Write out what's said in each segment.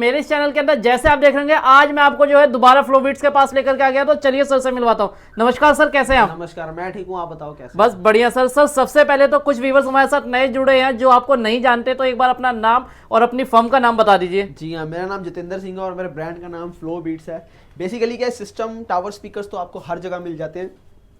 मेरे इस चैनल के अंदर जैसे आप देख रहे हैं आज मैं आपको जो है दोबारा फ्लो बीट्स के पास लेकर के आ गया। तो चलिए सर से मिलवाता हूँ। नमस्कार सर, कैसे हैं आप? नमस्कार, मैं ठीक हूँ, आप बताओ कैसे? बस बढ़िया सर। सबसे पहले तो कुछ व्यूवर्स हमारे साथ नए जुड़े हैं जो आपको नहीं जानते, तो एक बार अपना नाम और अपनी फर्म का नाम बता दीजिए। जी हाँ, मेरा नाम जितेंद्र सिंह है और मेरे ब्रांड का नाम फ्लो बीट्स है। बेसिकली क्या है, सिस्टम टावर स्पीकर्स तो आपको हर जगह मिल जाते हैं,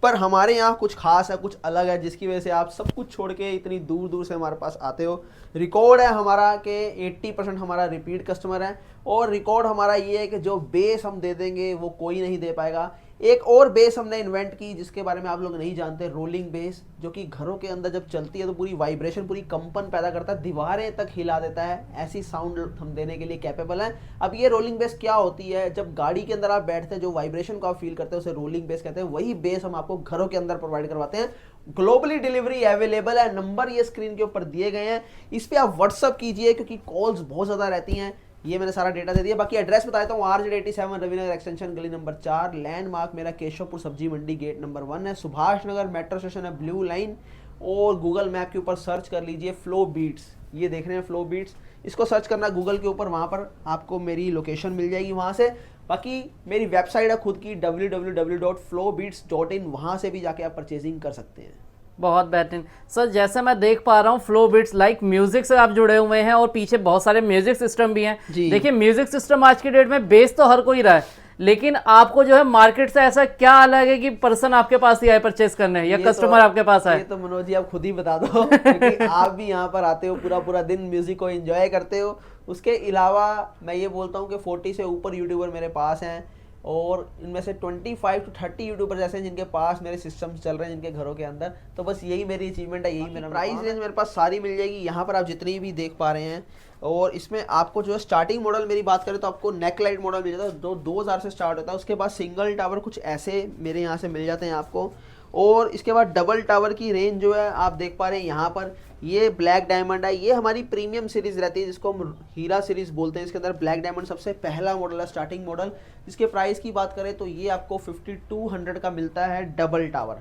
पर हमारे यहाँ कुछ खास है, कुछ अलग है, जिसकी वजह से आप सब कुछ छोड़ के इतनी दूर दूर से हमारे पास आते हो। रिकॉर्ड है हमारा कि 80% हमारा रिपीट कस्टमर है, और रिकॉर्ड हमारा ये है कि जो बेस हम दे देंगे वो कोई नहीं दे पाएगा। एक और बेस हमने इन्वेंट की जिसके बारे में आप लोग नहीं जानते, रोलिंग बेस, जो कि घरों के अंदर जब चलती है तो पूरी वाइब्रेशन, पूरी कंपन पैदा करता है, दीवारें तक हिला देता है। ऐसी साउंड हम देने के लिए कैपेबल हैं। अब ये रोलिंग बेस क्या होती है, जब गाड़ी के अंदर आप बैठते हैं जो वाइब्रेशन को आप फील करते हैं उसे रोलिंग बेस कहते हैं। वही बेस हम आपको घरों के अंदर प्रोवाइड करवाते हैं। ग्लोबली डिलीवरी अवेलेबल है। नंबर ये स्क्रीन के ऊपर दिए गए हैं, इस पर आप व्हाट्सअप कीजिए क्योंकि कॉल्स बहुत ज़्यादा रहती हैं। ये मैंने सारा डेटा दे दिया। बाकी एड्रेस बता देता हूँ, RZ87 रविनगर एक्सटेंशन गली नंबर 4, लैंडमार्क मेरा केशवपुर सब्जी मंडी गेट नंबर 1 है, सुभाष नगर मेट्रो स्टेशन है, ब्लू लाइन। और गूगल मैप के ऊपर सर्च कर लीजिए फ्लो बीट्स, ये देख रहे हैं फ्लो बीट्स, इसको सर्च करना गूगल के ऊपर, वहाँ पर आपको मेरी लोकेशन मिल जाएगी वहाँ से। बाकी मेरी वेबसाइट है खुद की www.flowbeats.in, वहाँ से भी जाके आप परचेजिंग कर सकते हैं। बहुत बेहतरीन सर। जैसे मैं देख पा रहा हूँ फ्लो बीट्स लाइक म्यूजिक से आप जुड़े हुए हैं और पीछे बहुत सारे म्यूजिक सिस्टम भी हैं। देखिए म्यूजिक सिस्टम आज की डेट में बेस तो हर कोई रहा है, लेकिन आपको जो है मार्केट से ऐसा क्या अलग है कि पर्सन आपके पास ही आए परचेस करने या कस्टमर आपके पास आए? ये तो मनोज जी आप खुद ही बता दो क्योंकि आप भी यहाँ पर आते हो, पूरा पूरा दिन म्यूजिक को एंजॉय करते हो। उसके अलावा मैं ये बोलता हूँ कि 40 से ऊपर यूट्यूबर मेरे पास हैं, और इनमें से 25 to 30 यूट्यूबर ऐसे हैं जिनके पास मेरे सिस्टम्स चल रहे हैं जिनके घरों के अंदर। तो बस यही मेरी अचीवमेंट है, यही मेरा प्राइस रेंज मेरे पास सारी मिल जाएगी। यहाँ पर आप जितनी भी देख पा रहे हैं, और इसमें आपको जो है स्टार्टिंग मॉडल मेरी बात करें तो आपको नेक लाइट मॉडल मिल जाता है, 2000 से स्टार्ट होता है। उसके बाद सिंगल टावर कुछ ऐसे मेरे यहाँ से मिल जाते हैं आपको, और इसके बाद डबल टावर की रेंज जो है आप देख पा रहे हैं यहाँ पर, ये ब्लैक डायमंड है। ये हमारी प्रीमियम सीरीज रहती है जिसको हम हीरा सीरीज बोलते हैं। इसके अंदर ब्लैक डायमंड सबसे पहला मॉडल है, स्टार्टिंग मॉडल। इसके प्राइस की बात करें तो ये आपको 5200 का मिलता है डबल टावर।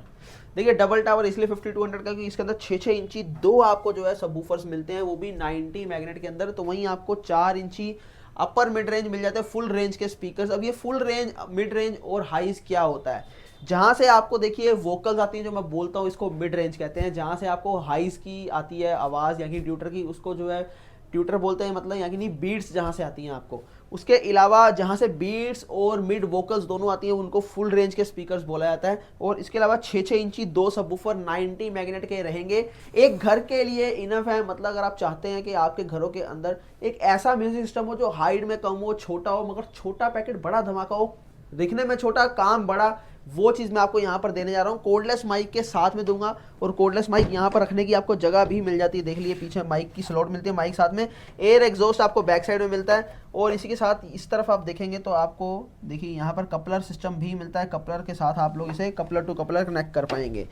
देखिए डबल टावर इसलिए 5200 का क्योंकि इसके अंदर 6 इंची दो आपको जो है सबवूफर्स मिलते हैं, वो भी 90 मैग्नेट के अंदर। तो वहीं आपको 4 इंची अपर मिड रेंज मिल जाते हैं, फुल रेंज के स्पीकर्स। अब ये फुल रेंज, मिड रेंज और हाईज क्या होता है, जहां से आपको देखिए वोकल्स आती हैं, जो मैं बोलता हूँ इसको मिड रेंज कहते हैं। जहां से आपको हाईज की आती है आवाज़, यानी ट्यूटर की, उसको जो है ट्यूटर बोलते हैं, मतलब यानी बीट्स जहां से आती हैं आपको। उसके अलावा जहां से बीट्स और मिड वोकल्स दोनों आती हैं उनको फुल रेंज के स्पीकर्स बोला जाता है। और इसके अलावा 6 इंची दो सबवूफर 90 मैग्नेट के रहेंगे। एक घर के लिए इनफ है, मतलब अगर आप चाहते हैं कि आपके घरों के अंदर एक ऐसा म्यूजिक सिस्टम हो जो हाइट में कम हो, छोटा हो, मगर छोटा पैकेट बड़ा धमाका हो, दिखने में छोटा काम बड़ा, वो चीज़ मैं आपको यहाँ पर देने जा रहा हूँ। कोर्डलेस माइक के साथ में दूंगा, और कोर्डलेस माइक यहाँ पर रखने की आपको जगह भी मिल जाती है। देख लीजिए पीछे माइक की स्लॉट मिलती है, माइक साथ में, एयर एग्जॉस्ट आपको बैक साइड में मिलता है। और इसी के साथ इस तरफ आप देखेंगे तो आपको देखिए यहाँ पर कपलर सिस्टम भी मिलता है। कपलर के साथ आप लोग इसे कपलर टू कपलर कनेक्ट कर पाएंगे।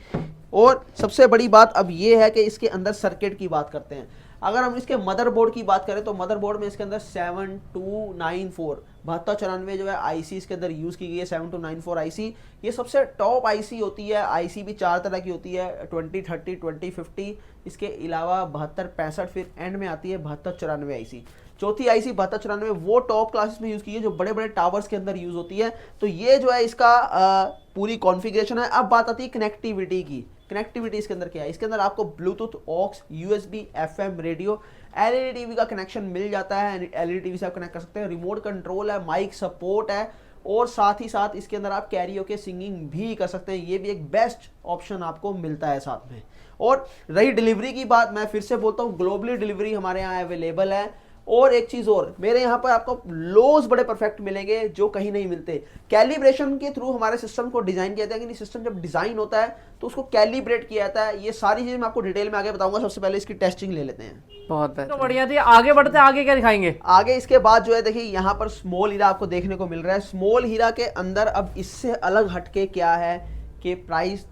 और सबसे बड़ी बात अब ये है कि इसके अंदर सर्किट की बात करते हैं। अगर हम इसके मदरबोर्ड की बात करें तो मदरबोर्ड में इसके अंदर 7294 7294 जो है आईसी इसके अंदर यूज़ की गई है। 7294 आईसी ये सबसे टॉप आईसी होती है। आईसी भी 4 तरह की होती है, 2030, 2050। इसके अलावा 7265 फिर एंड में आती है 7294 आईसी। चौथी आईसी 7294 वो टॉप क्लासेस में यूज़ की है जो बड़े बड़े टावर्स के अंदर यूज़ होती है। तो ये जो है इसका पूरी कॉन्फ़िगरेशन है। अब बात आती है कनेक्टिविटी की। कनेक्टिविटी इसके अंदर क्या है, इसके अंदर आपको Bluetooth, aux, USB, FM radio, LED TV का कनेक्शन मिल जाता है। एलईडी टीवी से आप कनेक्ट कर सकते हैं। रिमोट कंट्रोल है, माइक सपोर्ट है, और साथ ही साथ इसके अंदर आप कैरियोके सिंगिंग भी कर सकते हैं। ये भी एक बेस्ट ऑप्शन आपको मिलता है साथ में। और रही डिलीवरी की बात, मैं फिर से बोलता हूँ ग्लोबली डिलीवरी हमारे यहाँ अवेलेबल है। और एक चीज और, मेरे यहाँ पर आपको लोज बड़े परफेक्ट मिलेंगे जो कहीं नहीं मिलते। कैलिब्रेशन के थ्रू हमारे सिस्टम को डिजाइन किया जाता है कि सिस्टम जब डिजाइन होता है तो उसको कैलिब्रेट किया जाता है। ये सारी चीजें मैं आपको डिटेल में आगे बताऊंगा। सबसे पहले इसकी टेस्टिंग ले लेते हैं। बहुत तो बढ़िया थी। आगे बढ़ते हैं, आगे क्या दिखाएंगे? आगे इसके बाद जो है देखिए यहाँ पर स्मॉल हीरा आपको देखने को मिल रहा है। स्मॉल हीरा के अंदर अब इससे अलग हटके क्या है कि प्राइस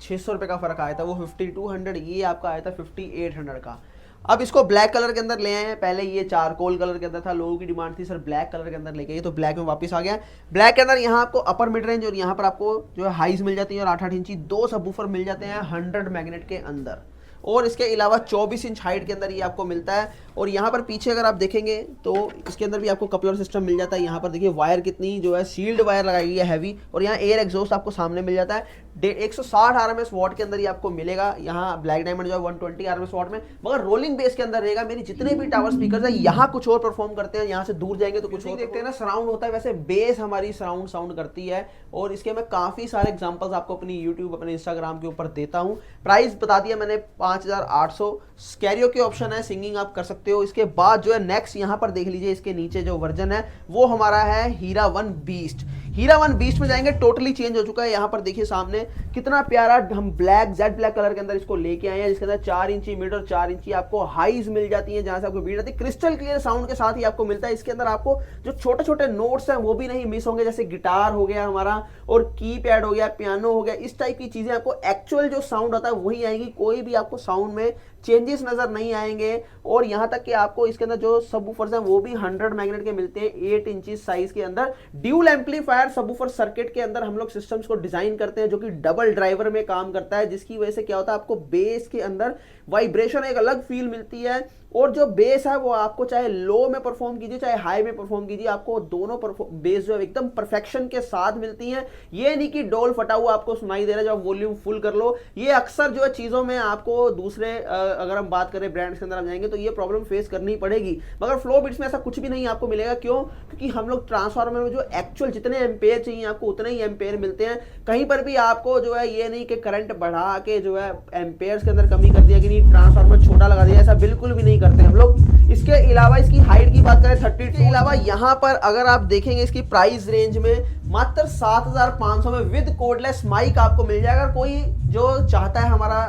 600 रुपये का फर्क आया था, वो 5200, ये आपका आया था 5800 का। अब इसको ब्लैक कलर के अंदर ले आए हैं। पहले ये चारकोल कलर के अंदर था, लोगों की डिमांड थी सर ब्लैक कलर के अंदर लेके आइए, तो ब्लैक में वापस आ गया। ब्लैक के अंदर यहाँ आपको अपर मिड रेंज और यहाँ पर आपको जो है हाइज मिल जाती है, और 8-8 इंची दो सबवूफर मिल जाते हैं 100 मैग्नेट के अंदर। और इसके अलावा 24 इंच हाइट के अंदर ये आपको मिलता है। और यहाँ पर पीछे अगर आप देखेंगे तो इसके अंदर भी आपको कपलर सिस्टम मिल जाता है। यहाँ पर देखिए वायर कितनी जो है सील्ड वायर लगाई गई है हैवी, और यहाँ एयर एग्जॉस्ट आपको सामने मिल जाता है। 160 RMS वॉट के अंदर ये आपको मिलेगा। यहाँ ब्लैक डायमंड जो है 120 RMS वॉट में, मगर रोलिंग बेस के अंदर रहेगा। मेरी जितने भी टावर स्पीकर है यहाँ कुछ और परफॉर्म करते हैं, यहाँ से दूर जाएंगे तो कुछ और देखते हैं ना, सराउंड होता है, वैसे बेस हमारी सराउंड साउंड करती है। और इसके मैं काफी सारे एग्जांपल्स आपको अपनी यूट्यूब अपने इंस्टाग्राम के ऊपर देता हूँ। प्राइस बता दिया मैंने 5800। कैरियो के ऑप्शन है, सिंगिंग आप कर सकते हो। इसके बाद जो है नेक्स्ट यहाँ पर देख लीजिए, इसके नीचे जो वर्जन है वो हमारा है हीरा वन बीस्ट। हीरा वन बीस्ट में जाएंगे, टोटली चेंज हो चुका है। यहाँ पर देखिए सामने कितना प्यारा हम ब्लैक जेड ब्लैक कलर के अंदर इसको लेके आए हैं, जिसके अंदर 4 इंची मिड और 4 इंची आपको हाईज मिल जाती है, जहां से आपको बीट आती है। क्रिस्टल क्लियर साउंड के साथ ही आपको मिलता है। इसके अंदर आपको जो छोटे छोटे नोट्स हैं वो भी नहीं मिस होंगे, जैसे गिटार हो गया हमारा और कीपैड हो गया, पियानो हो गया, इस टाइप की चीजें आपको एक्चुअल जो साउंड आता है वही आएगी। कोई भी आपको साउंड में चेंजेस नजर नहीं आएंगे। और यहाँ तक कि आपको इसके अंदर जो सबवूफर्स हैं वो भी 100 मैग्नेट के मिलते हैं, 8 इंची साइज के अंदर। ड्यूल एम्पलीफायर सबवूफर सर्किट के अंदर हम लोग सिस्टम्स को डिजाइन करते हैं, जो कि डबल ड्राइवर में काम करता है, जिसकी वजह से क्या होता है, आपको बेस के अंदर वाइब्रेशन एक अलग फील मिलती है। और जो बेस है वो आपको चाहे लो में परफॉर्म कीजिए चाहे हाई में परफॉर्म कीजिए, आपको दोनों बेस जो है एकदम परफेक्शन के साथ मिलती हैं। ये नहीं कि डोल फटा हुआ आपको सुनाई दे रहा है जब वॉल्यूम फुल कर लो। ये अक्सर जो है चीजों में आपको दूसरे अगर हम बात करें ब्रांड्स के अंदर हम जाएंगे तो ये प्रॉब्लम फेस करनी पड़ेगी, मगर फ्लो बिट्स में ऐसा कुछ भी नहीं आपको मिलेगा। क्यों? क्योंकि हम लोग ट्रांसफार्मर में जो एक्चुअल जितने एम्पेयर चाहिए आपको उतने ही एम्पेयर मिलते हैं। कहीं पर भी आपको जो है ये नहीं कि करंट बढ़ा के जो है एम्पेयर्स के अंदर कमी कर दिया कि नहीं ट्रांसफार्मर छोटा लगा दिया, ऐसा बिल्कुल भी नहीं करते हम लोग। इसके अलावा इसकी हाइट की बात करें 32 के अलावा यहाँ पर अगर आप देखेंगे इसकी प्राइस रेंज में मात्र 7500 में विद कोडलेस माइक आपको मिल जाएगा। कोई जो चाहता है हमारा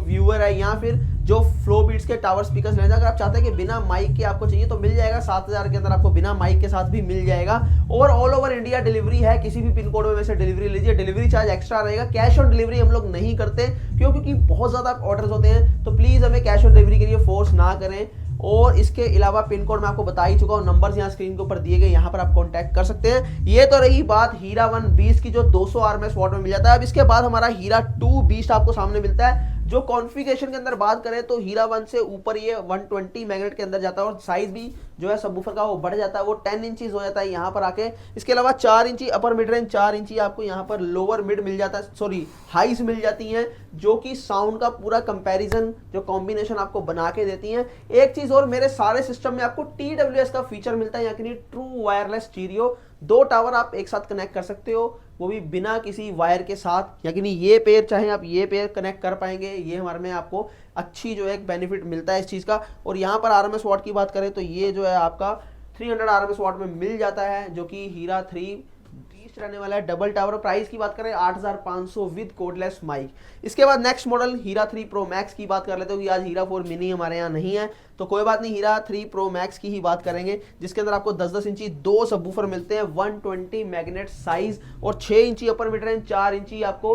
व्यूअर है या फिर जो फ्लो बीट्स के टावर स्पीकर्स लेना, अगर आप चाहते हैं कि बिना माइक के आपको चाहिए तो मिल जाएगा। 7000 के अंदर आपको बिना माइक के साथ भी मिल जाएगा। और ऑल ओवर इंडिया डिलीवरी है, किसी भी पिन कोड में वैसे डिलीवरी लीजिए, डिलीवरी चार्ज एक्स्ट्रा रहेगा। कैश ऑन डिलीवरी हम लोग नहीं करते, क्योंकि बहुत ज्यादा ऑर्डर्स होते हैं, तो प्लीज हमें कैश ऑन डिलीवरी के लिए फोर्स ना करें। और इसके अलावा पिन कोड मैं आपको बता ही चुका हूं, नंबर्स यहाँ स्क्रीन के ऊपर दिए गए, यहाँ पर आप कांटेक्ट कर सकते हैं। ये तो रही बात हीरा वन बीस्ट की जो 200 RMS वॉट में मिल जाता है। अब इसके बाद हमारा हीरा 2 बीस्ट आपको सामने मिलता है। जो कॉन्फ़िगरेशन के अंदर बात करें तो हीरा वन से ऊपर ये 120 मैग्नेट के अंदर जाता है और साइज भी जो है सबवूफर का वो बढ़ जाता है, वो 10 इंचीज हो जाता है यहाँ पर आके। इसके अलावा 4 इंची अपर मिड रेंज, 4 इंची आपको यहाँ पर लोअर मिड मिल जाता है, सॉरी हाइज मिल जाती हैं, जो कि साउंड का पूरा कंपैरिजन जो कॉम्बिनेशन आपको बना के देती हैं। एक चीज और, मेरे सारे सिस्टम में आपको TWS का फीचर मिलता है, यानी ट्रू वायरलेस स्टीरियो। 2 टावर आप एक साथ कनेक्ट कर सकते हो, वो भी बिना किसी वायर के साथ, यानी ये पेयर चाहे आप ये पेयर कनेक्ट कर पाएंगे। ये हमारे में आपको अच्छी जो है एक बेनिफिट मिलता है इस चीज़ का। और यहाँ पर RMS वॉट की बात करें तो ये जो है आपका 300 RMS वॉट में मिल जाता है, जो कि हीरा 3 बीस्ट रहने वाला है डबल टावर। प्राइस की बात करें 8500 विद कोडलेस माइक। इसके बाद next model Heera 3 pro max की बात कर लेते हो कि आज हीरा 4 मिनी हमारे यहाँ नहीं है, तो कोई बात नहीं, हीरा 3 प्रो मैक्स की ही बात करेंगे, जिसके अंदर आपको 10-10 इंची 2 सबवूफर मिलते हैं, 120 मैग्नेट साइज और 6 इंची अपर मिड रेंज, 4 इंची आपको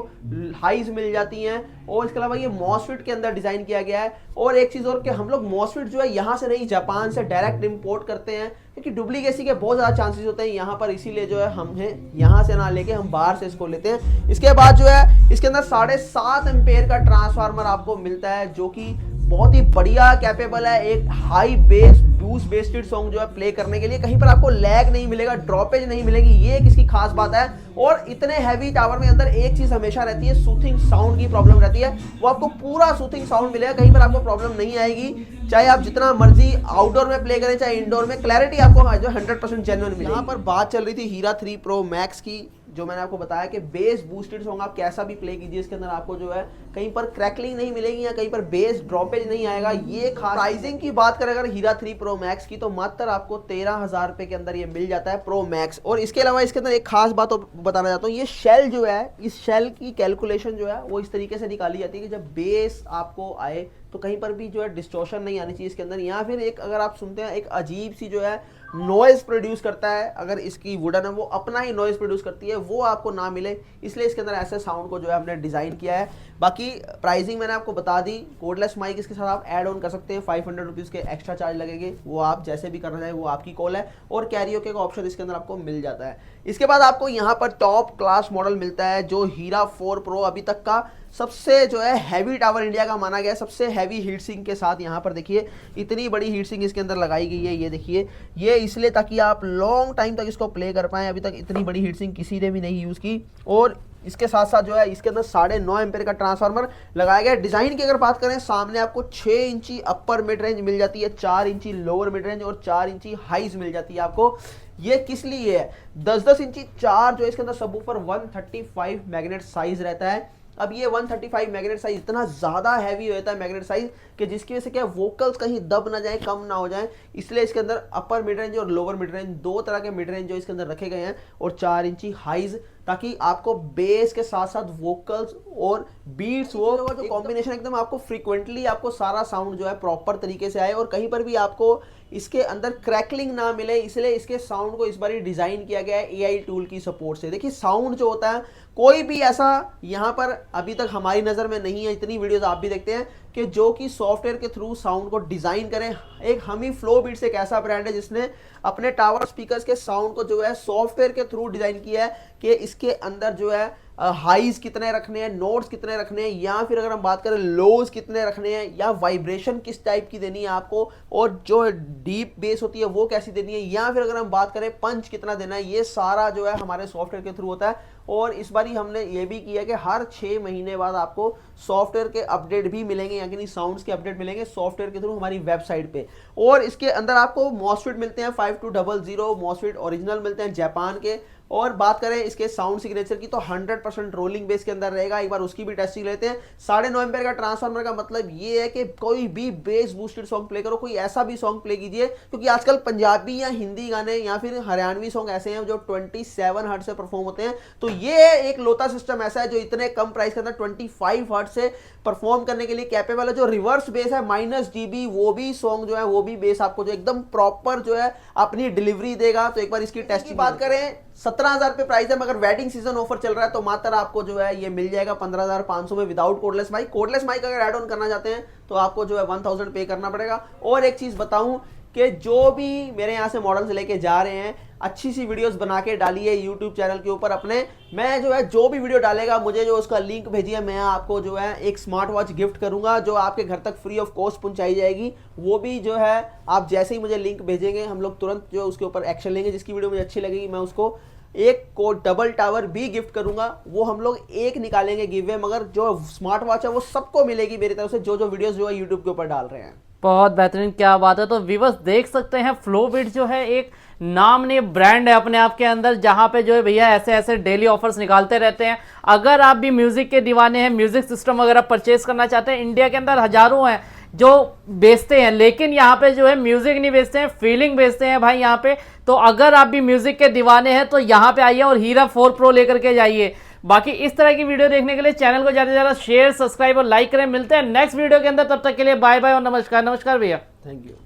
हाइज मिल जाती हैं। और इसके अलावा ये मॉसफेट के अंदर डिजाइन किया गया है। और एक चीज और कि हम लोग मॉसफेट जो है यहाँ से नहीं जापान से डायरेक्ट इंपोर्ट करते हैं, क्योंकि डुप्लीकेसी के बहुत ज्यादा चांसेस होते हैं यहाँ पर, इसीलिए जो है हमें यहाँ से ना लेके हम बाहर से इसको लेते हैं। इसके बाद जो है इसके अंदर 7.5 एम्पेयर का ट्रांसफार्मर आपको मिलता है, जो कि बहुत ही बढ़िया कैपेबल है एक high base boost vested song जो है प्ले करने के लिए। कहीं पर आपको लैग नहीं मिलेगा, ड्रॉपेज नहीं मिलेगी, ये एक इसकी खास बात है। और इतने हैवी टावर में अंदर एक चीज हमेशा रहती है, सूथिंग साउंड की प्रॉब्लम रहती है, वो आपको पूरा सूथिंग साउंड मिलेगा, कहीं पर आपको प्रॉब्लम नहीं आएगी। चाहे आप जितना मर्जी आउटडोर में प्ले करें चाहे इंडोर में, क्लैरिटी आपको जो 100% जेन्युइन मिलेगी। यहाँ पर बात चल रही थी हीरा 3 प्रो मैक्स की, जो मैंने आपको बताया कि बेस बूस्टेड सॉन्ग आप कैसा भी प्ले कीजिए, इसके अंदर आपको जो है कहीं पर क्रैकलिंग नहीं मिलेगी या कहीं पर बेस ड्रॉपेज नहीं आएगा। ये खास प्राइसिंग की बात करें अगर हीरा 3 प्रो मैक्स की, तो मात्र आपको 13,000 रुपए के अंदर ये मिल जाता है प्रो मैक्स। और इसके अलावा इसके अंदर एक खास बात और बताना चाहता हूँ, ये शेल जो है, इस शेल की कैलकुलेशन जो है वो इस तरीके से निकाली जाती है कि जब बेस आपको आए तो कहीं पर भी जो है डिस्टॉर्शन नहीं आनी चाहिए इसके अंदर, या फिर एक अगर आप सुनते हैं एक अजीब सी जो है नॉइज प्रोड्यूस करता है, अगर इसकी वुडन है वो अपना ही नॉइज प्रोड्यूस करती है, वो आपको ना मिले, इसलिए इसके अंदर ऐसे साउंड को जो है हमने डिजाइन किया है। बाकी प्राइसिंग मैंने आपको बता दी, कोडलेस माइक इसके साथ आप ऐड ऑन कर सकते हैं, 500 रुपीज़ के एक्स्ट्रा चार्ज लगेंगे, वो आप जैसे भी करना चाहें वो आपकी कॉल है। और कैरियोके का ऑप्शन इसके अंदर आपको मिल जाता है। इसके बाद आपको यहाँ पर टॉप क्लास मॉडल मिलता है जो हीरा 4 प्रो अभी तक का सबसे जो है हैवी टावर इंडिया का माना गया है, सबसे हैवी हीट सिंक के साथ। यहाँ पर देखिए इतनी बड़ी हीट सिंक इसके अंदर लगाई गई है, ये देखिए, ये इसलिए ताकि आप लॉन्ग टाइम तक इसको प्ले कर पाएँ। अभी तक इतनी बड़ी हीट सिंक किसी ने भी नहीं यूज़ की। और इसके साथ साथ जो है इसके अंदर 9.5 एम्पीयर का ट्रांसफार्मर लगाया गया है। डिजाइन की अगर बात करें, सामने आपको 6 इंची अपर मिड रेंज मिल जाती है, 4 इंची लोअर मिड रेंज और 4 इंची हाइज मिल जाती है आपको। ये किस लिए है? 10-10 इंची 4 जो इसके अंदर सबवूफर 135 मैग्नेट साइज रहता है। अब ये 135 मैग्नेट साइज इतना ज़्यादा हैवी होता है मैग्नेट साइज कि जिसकी वजह से क्या वोकल्स कहीं दब ना जाए, कम ना हो जाए, इसलिए इसके अंदर अपर मिड रेंज और लोअर मिड रेंज, दो तरह के मिड रेंज जो इसके अंदर रखे गए हैं, और 4 इंची हाइज, ताकि आपको बेस के साथ साथ वोकल्स और बीट्स वो जो कॉम्बिनेशन एकदम आपको फ्रीक्वेंटली आपको सारा साउंड जो है प्रॉपर तरीके से आए और कहीं पर भी आपको इसके अंदर क्रैकलिंग ना मिले। इसलिए इसके साउंड को इस बार डिजाइन किया गया है एआई टूल की सपोर्ट से। देखिए साउंड जो होता है कोई भी ऐसा यहाँ पर अभी तक हमारी नज़र में नहीं है, इतनी वीडियोस आप भी देखते हैं कि जो कि सॉफ्टवेयर के थ्रू साउंड को डिज़ाइन करें। एक हमी फ्लो बीट्स एक ऐसा ब्रांड है जिसने अपने टावर स्पीकर्स के साउंड को जो है सॉफ्टवेयर के थ्रू डिज़ाइन किया है कि इसके अंदर जो है हाइज कितने रखने हैं, नोट्स कितने रखने हैं, या फिर अगर हम बात करें लोज कितने रखने हैं, या वाइब्रेशन किस टाइप की देनी है आपको, और जो डीप बेस होती है वो कैसी देनी है, या फिर अगर हम बात करें पंच कितना देना है, ये सारा जो है हमारे सॉफ्टवेयर के थ्रू होता है। और इस बार ही हमने ये भी किया कि हर 6 महीने बाद आपको सॉफ्टवेयर के अपडेट भी मिलेंगे, यानी साउंड्स के अपडेट मिलेंगे सॉफ्टवेयर के थ्रू हमारी वेबसाइट पे। और इसके अंदर आपको मॉसफेट मिलते हैं 5200 मॉसफेट ओरिजिनल मिलते हैं जापान के। और बात करें इसके साउंड सिग्नेचर की तो 100% रोलिंग बेस के अंदर रहेगा। एक बार उसकी भी टेस्टिंग लेते हैं। 9.5 एम्पीयर का ट्रांसफार्मर का मतलब ये है कि कोई भी बेस बूस्टेड सॉन्ग प्ले करो, कोई ऐसा भी सॉन्ग प्ले कीजिए, क्योंकि आजकल पंजाबी या हिंदी गाने या फिर हरियाणवी सॉन्ग ऐसे हैं जो 27 हर्ट्ज से परफॉर्म होते हैं। तो ये एक लोता सिस्टम ऐसा है जो इतने कम प्राइस के अंदर 25 हर्ट्ज से परफॉर्म करने के लिए कैपेबल है। जो रिवर्स बेस है -dB, वो भी सॉन्ग जो है वो भी बेस आपको जो एकदम प्रॉपर जो है अपनी डिलीवरी देगा। तो एक बार इसकी टेस्ट की बात करें, 17,000 पे प्राइस है, मगर वेडिंग सीजन ऑफर चल रहा है तो मात्र आपको जो है ये मिल जाएगा 15,500 में without cordless mic. Cordless mic अगर ऐड ऑन करना चाहते हैं तो आपको जो है 1000 पे करना पड़ेगा। और एक चीज बताऊं कि जो भी मेरे यहाँ से मॉडल्स लेके जा रहे हैं, अच्छी सी वीडियोस बना के डालिए यूट्यूब चैनल के ऊपर अपने। मैं जो है जो भी वीडियो डालेगा मुझे जो उसका लिंक भेजिए, मैं आपको जो है एक स्मार्ट वॉच गिफ्ट करूंगा जो आपके घर तक फ्री ऑफ कॉस्ट पहुंचाई जाएगी। वो भी जो है आप जैसे ही मुझे लिंक भेजेंगे हम लोग तुरंत जो उसके ऊपर एक्शन लेंगे। जिसकी वीडियो मुझे अच्छी लगेगी मैं उसको एक को डबल टावर भी गिफ्ट करूंगा। वो हम लोग एक निकालेंगे गिव अवे, मगर जो स्मार्ट वॉच है वो सबको मिलेगी मेरी तरफ से, जो जो वीडियोस जो है यूट्यूब के ऊपर डाल रहे हैं। बहुत बेहतरीन, क्या बात है। तो व्यूअर्स देख सकते हैं फ्लोबिट जो है एक नाम ने ब्रांड है अपने आप के अंदर, जहां पे जो है भैया ऐसे ऐसे डेली ऑफर्स निकालते रहते हैं। अगर आप भी म्यूजिक के दीवाने हैं, म्यूजिक सिस्टम वगैरह परचेज करना चाहते हैं, इंडिया के अंदर हजारों हैं जो बेचते हैं, लेकिन यहाँ पे जो है म्यूजिक नहीं बेचते हैं, फीलिंग बेचते हैं भाई यहाँ पे। तो अगर आप भी म्यूजिक के दीवाने हैं तो यहाँ पे आइए और हीरा 4 प्रो लेकर के जाइए। बाकी इस तरह की वीडियो देखने के लिए चैनल को ज्यादा से ज्यादा शेयर, सब्सक्राइब और लाइक करें। मिलते हैं नेक्स्ट वीडियो के अंदर, तब तक के लिए बाय बाय और नमस्कार। नमस्कार भैया, थैंक यू।